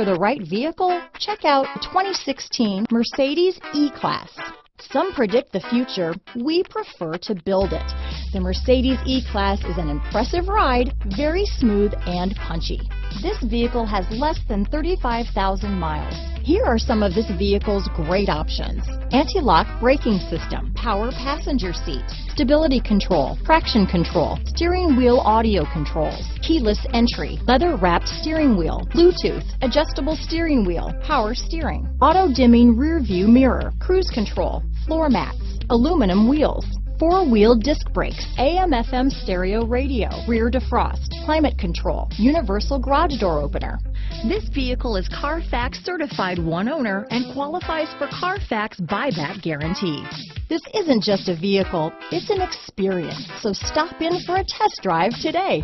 for the right vehicle? Check out 2016 Mercedes E-Class. Some predict the future. We prefer to build it. The Mercedes E-Class is an impressive ride, very smooth and punchy. This vehicle has less than 35,000 miles. Here are some of this vehicle's great options: anti-lock braking system, power passenger seat, stability control, traction control, steering wheel audio controls, keyless entry, leather-wrapped steering wheel, Bluetooth, adjustable steering wheel, power steering, auto-dimming rear view mirror, cruise control, floor mats, aluminum wheels, four-wheel disc brakes, AM/FM stereo radio, rear defrost, climate control, universal garage door opener. This vehicle is Carfax certified one owner and qualifies for Carfax buyback guarantee. This isn't just a vehicle, it's an experience. So stop in for a test drive today.